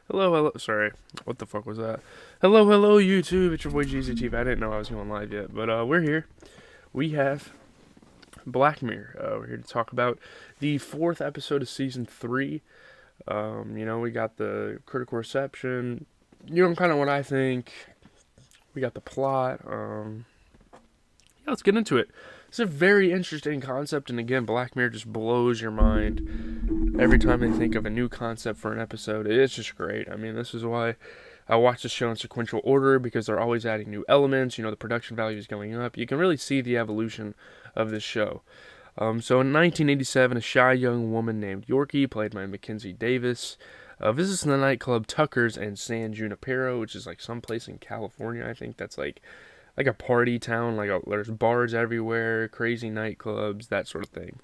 Hello, hello. Sorry, what the fuck was that? Hello, hello, YouTube. It's your boy GZTV. I didn't know I was going live yet, but we're here. We have Black Mirror. We're here to talk about the fourth episode of season three. We got the critical reception. Kind of what I think. We got the plot. Yeah, let's get into it. It's a very interesting concept, and again, Black Mirror just blows your mind every time they think of a new concept for an episode. It's just great. I mean, this is why I watch the show in sequential order because they're always adding new elements. The production value is going up. You can really see the evolution of this show. So in 1987, a shy young woman named Yorkie, played by Mackenzie Davis, visits the nightclub Tucker's in San Junipero, which is like someplace in California. I think that's like a party town. There's bars everywhere, crazy nightclubs, that sort of thing.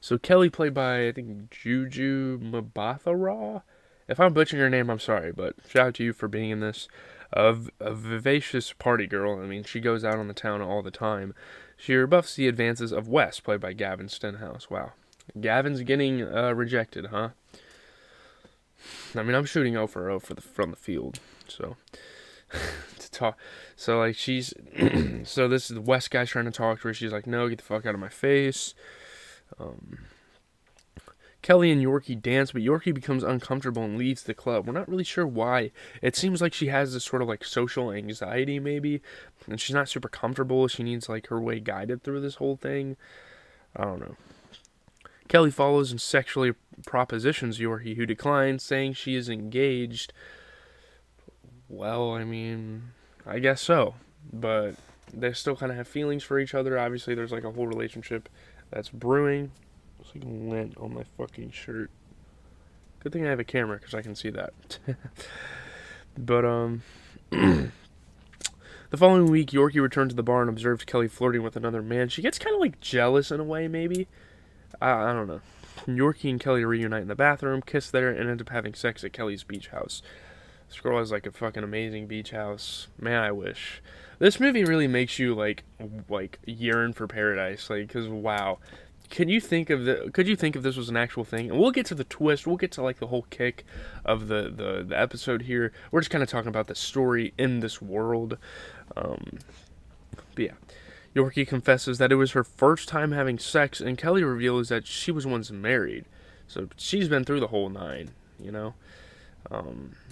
So Kelly, played by I think Juju Mabathara. If I'm butchering her name, I'm sorry, but shout out to you for being in this. A vivacious party girl. I mean, she goes out on the town all the time. She rebuffs the advances of Wes, played by Gavin Stenhouse. Wow, Gavin's getting rejected, huh? I mean, I'm shooting 0 for 0 from the field, so to talk. So like she's, so this is the West guy's trying to talk to her. She's like, no, get the fuck out of my face. Kelly and Yorkie dance, but Yorkie becomes uncomfortable and leaves the club. We're not really sure why. It seems like she has this sort of like social anxiety, maybe, and she's not super comfortable. She needs like her way guided through this whole thing. I don't know. Kelly follows and sexually propositions Yorkie, who declines, saying she is engaged. Well, I mean, I guess so, but they still kind of have feelings for each other. Obviously, there's like a whole relationship that's brewing. It's like lint on my fucking shirt. Good thing I have a camera because I can see that. But the following week, Yorkie returned to the bar and observed Kelly flirting with another man. She gets kind of like jealous in a way, maybe. I don't know. Yorkie and Kelly reunite in the bathroom, kiss there, and end up having sex at Kelly's beach house. This girl has like a fucking amazing beach house. Man, I wish. This movie really makes you like yearn for paradise. Like, cause wow, could you think if this was an actual thing? And we'll get to the twist. We'll get to like the whole kick of the episode here. We're just kind of talking about the story in this world. But yeah, Yorkie confesses that it was her first time having sex, and Kelly reveals that she was once married, so she's been through the whole nine. You know.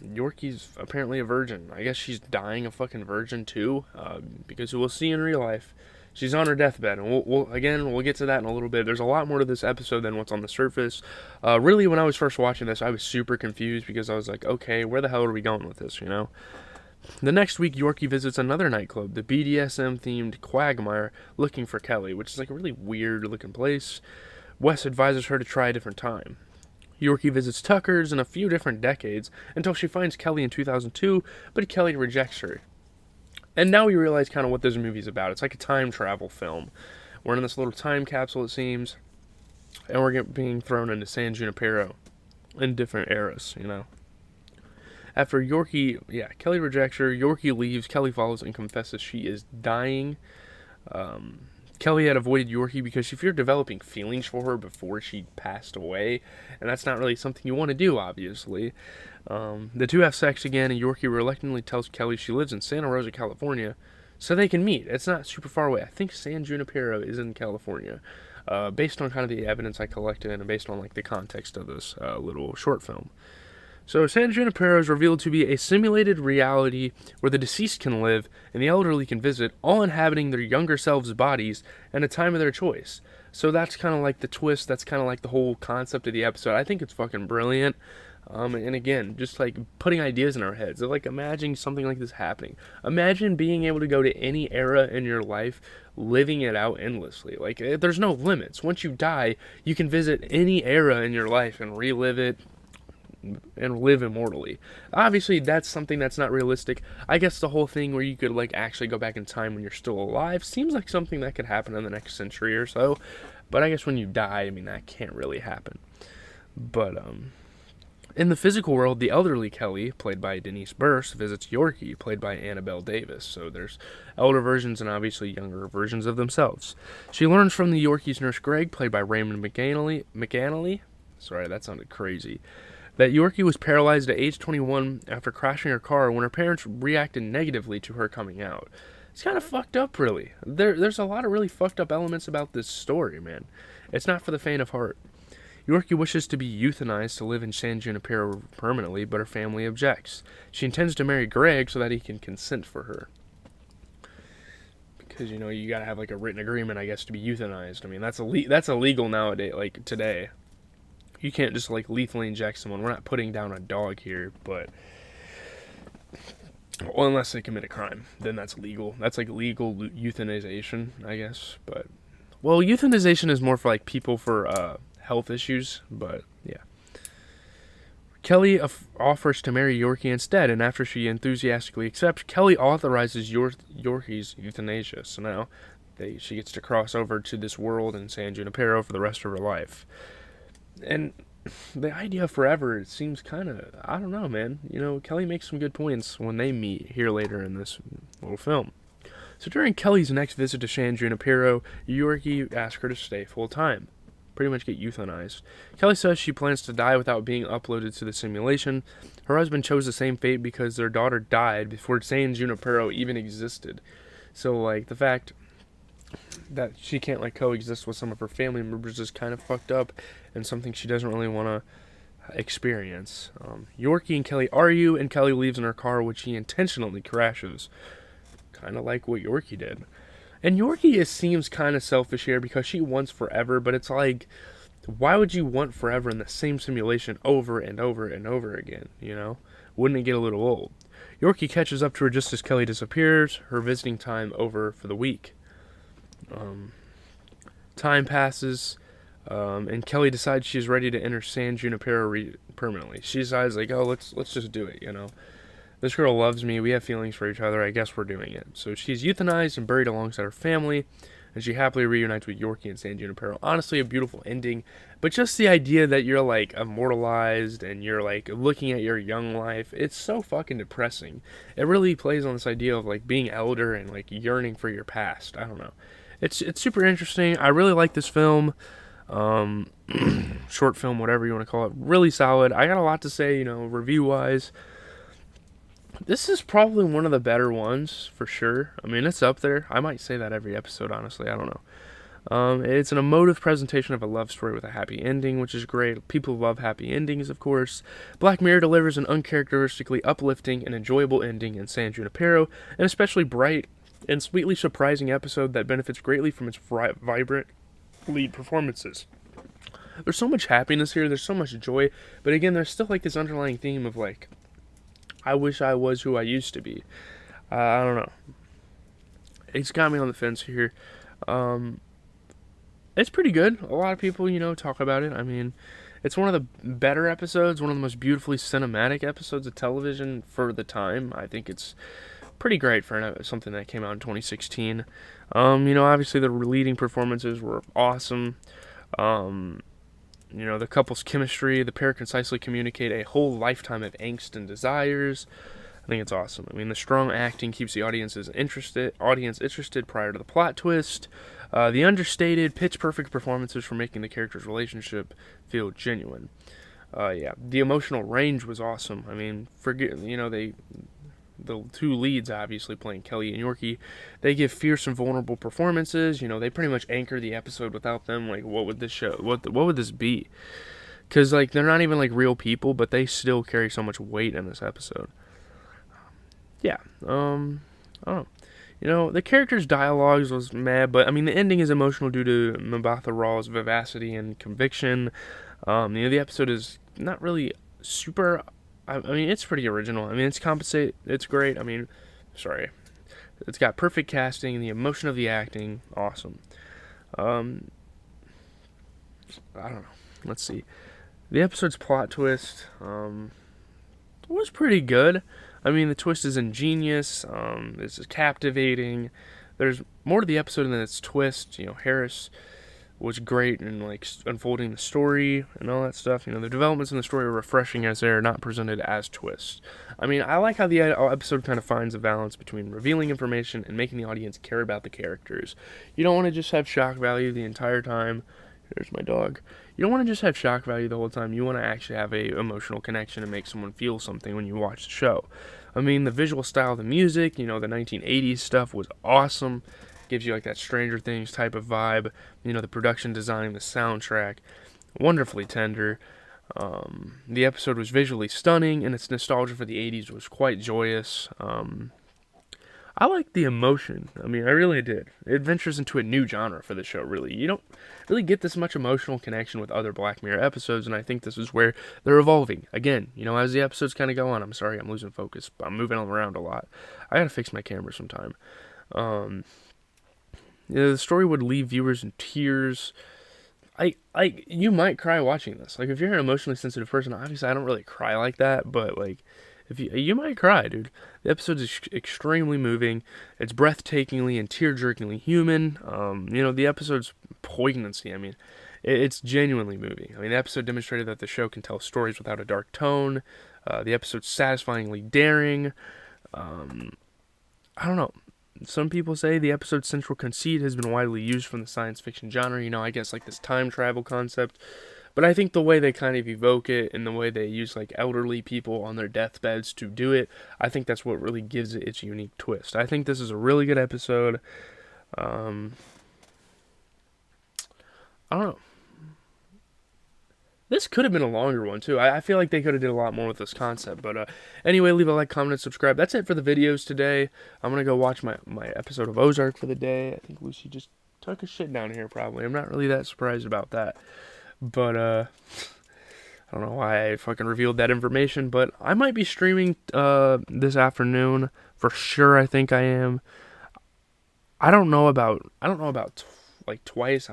Yorkie's apparently a virgin. I guess she's dying a fucking virgin too, because we'll see in real life. She's on her deathbed, and we'll get to that in a little bit. There's a lot more to this episode than what's on the surface. Really, when I was first watching this, I was super confused because I was like, okay, where the hell are we going with this, you know? The next week, Yorkie visits another nightclub, the BDSM-themed Quagmire, looking for Kelly, which is like a really weird-looking place. Wes advises her to try a different time. Yorkie visits Tucker's in a few different decades until she finds Kelly in 2002, but Kelly rejects her. And now we realize kind of what this movie's about. It's like a time travel film. We're in this little time capsule, it seems, and we're being thrown into San Junipero in different eras, you know. After Kelly rejects her, Yorkie leaves, Kelly follows and confesses she is dying. Kelly had avoided Yorkie because she feared developing feelings for her before she passed away, and that's not really something you want to do, obviously. The two have sex again, and Yorkie reluctantly tells Kelly she lives in Santa Rosa, California, so they can meet. It's not super far away. I think San Junipero is in California, based on kind of the evidence I collected and based on like the context of this little short film. So San Junipero is revealed to be a simulated reality where the deceased can live and the elderly can visit, all inhabiting their younger selves' bodies at a time of their choice. So that's kind of like the twist. That's kind of like the whole concept of the episode. I think it's fucking brilliant. And again, just like putting ideas in our heads. Like imagining something like this happening. Imagine being able to go to any era in your life, living it out endlessly. Like there's no limits. Once you die, you can visit any era in your life and relive it and live immortally. Obviously, that's something that's not realistic. I guess the whole thing where you could like actually go back in time when you're still alive seems like something that could happen in the next century or so. But I guess when you die, I mean, that can't really happen. But in the physical world, the elderly Kelly, played by Denise Burse, visits Yorkie, played by Annabelle Davis. So there's elder versions and obviously younger versions of themselves. She learns from the Yorkie's nurse Greg, played by Raymond McAnally. Sorry, that sounded crazy. that Yorkie was paralyzed at age 21 after crashing her car when her parents reacted negatively to her coming out. It's kind of fucked up, really. There's a lot of really fucked up elements about this story, man. It's not for the faint of heart. Yorkie wishes to be euthanized to live in San Junipero permanently, but her family objects. She intends to marry Greg so that he can consent for her. Because, you know, you gotta have, like, a written agreement, I guess, to be euthanized. I mean, that's illegal nowadays, like, today. You can't just, like, lethally inject someone. We're not putting down a dog here, but... Well, unless they commit a crime, then that's legal. That's, like, legal euthanization, I guess, but... Well, euthanization is more for, like, people for, health issues, but, yeah. Kelly offers to marry Yorkie instead, and after she enthusiastically accepts, Kelly authorizes Yorkie's euthanasia. So now she gets to cross over to this world in San Junipero for the rest of her life. And the idea of forever, it seems kind of, I don't know, man. You know, Kelly makes some good points when they meet here later in this little film. So during Kelly's next visit to San Junipero, Yorkie asks her to stay full time. Pretty much get euthanized. Kelly says she plans to die without being uploaded to the simulation. Her husband chose the same fate because their daughter died before San Junipero even existed. So, like, the fact that she can't, like, coexist with some of her family members is kind of fucked up and something she doesn't really want to experience. Yorkie and Kelly argue, and Kelly leaves in her car, which he intentionally crashes. Kind of like what Yorkie did. And Yorkie seems kind of selfish here because she wants forever, but it's like, why would you want forever in the same simulation over and over and over again, you know? Wouldn't it get a little old? Yorkie catches up to her just as Kelly disappears, her visiting time over for the week. Time passes, and Kelly decides she's ready to enter San Junipero permanently. She decides, like, oh, let's just do it, you know? This girl loves me, we have feelings for each other, I guess we're doing it. So she's euthanized and buried alongside her family, and she happily reunites with Yorkie and San Junipero. Honestly, a beautiful ending, but just the idea that you're, like, immortalized and you're, like, looking at your young life, it's so fucking depressing. It really plays on this idea of, like, being elder and, like, yearning for your past. I don't know. It's super interesting. I really like this film. Short film, whatever you want to call it. Really solid. I got a lot to say, you know, review-wise. This is probably one of the better ones, for sure. I mean, it's up there. I might say that every episode, honestly. I don't know. It's an emotive presentation of a love story with a happy ending, which is great. People love happy endings, of course. Black Mirror delivers an uncharacteristically uplifting and enjoyable ending in San Junipero, an especially bright and sweetly surprising episode that benefits greatly from its vibrant lead performances. There's so much happiness here, there's so much joy, but again, there's still, like, this underlying theme of, like, I wish I was who I used to be. I don't know. It's got me on the fence here. It's pretty good. A lot of people, you know, talk about it. I mean, it's one of the better episodes, one of the most beautifully cinematic episodes of television for the time. I think it's pretty great for something that came out in 2016. You know, obviously the leading performances were awesome. You know, the couple's chemistry, the pair concisely communicate a whole lifetime of angst and desires. I think it's awesome. I mean, the strong acting keeps the audience interested prior to the plot twist. The understated, pitch-perfect performances for making the characters' relationship feel genuine. Yeah, the emotional range was awesome. I mean, the two leads, obviously, playing Kelly and Yorkie, they give fierce and vulnerable performances. You know, they pretty much anchor the episode. Without them, like, what would this show, what would this be? Because, like, they're not even, like, real people, but they still carry so much weight in this episode. Yeah, I don't know. You know, the characters' dialogues was mad, but, I mean, the ending is emotional due to Mbatha Raw's vivacity and conviction. You know, the episode is not really super... I mean, it's pretty original. I mean, it's great. I mean, it's got perfect casting, the emotion of the acting, awesome. I don't know. Let's see. The episode's plot twist was pretty good. I mean, the twist is ingenious. It's captivating. There's more to the episode than its twist. You know, Harris was great in, like, unfolding the story and all that stuff. You know, the developments in the story are refreshing as they're not presented as twists. I mean, I like how the episode kind of finds a balance between revealing information and making the audience care about the characters. You don't want to just have shock value the entire time. There's my dog. You don't want to just have shock value the whole time. You want to actually have a emotional connection and make someone feel something when you watch the show. I mean, the visual style, the music, the 1980s stuff was awesome. Gives you like that Stranger Things type of vibe. The production design, the soundtrack, wonderfully tender. The episode was visually stunning, and its nostalgia for the 80s was quite joyous. I liked the emotion. I mean, I really did. It ventures into a new genre for the show, really. You don't really get this much emotional connection with other Black Mirror episodes, and I think this is where they're evolving. Again, as the episodes kind of go on, I'm sorry, I'm losing focus. I'm moving around a lot. I gotta fix my camera sometime. The story would leave viewers in tears. You might cry watching this. Like, if you're an emotionally sensitive person, obviously I don't really cry like that, but like, if you might cry, dude. The episode is extremely moving. It's breathtakingly and tear-jerkingly human. The episode's poignancy. I mean, it's genuinely moving. I mean, the episode demonstrated that the show can tell stories without a dark tone. The episode's satisfyingly daring. I don't know. Some people say the episode's central conceit has been widely used from the science fiction genre, I guess like this time travel concept. But I think the way they kind of evoke it and the way they use like elderly people on their deathbeds to do it, I think that's what really gives it its unique twist. I think this is a really good episode. I don't know. This could have been a longer one, too. I feel like they could have did a lot more with this concept. But anyway, leave a like, comment, and subscribe. That's it for the videos today. I'm going to go watch my episode of Ozark for the day. I think Lucy just took a shit down here, probably. I'm not really that surprised about that. But, I don't know why I fucking revealed that information. But I might be streaming this afternoon. For sure, I think I am. I don't know about like twice.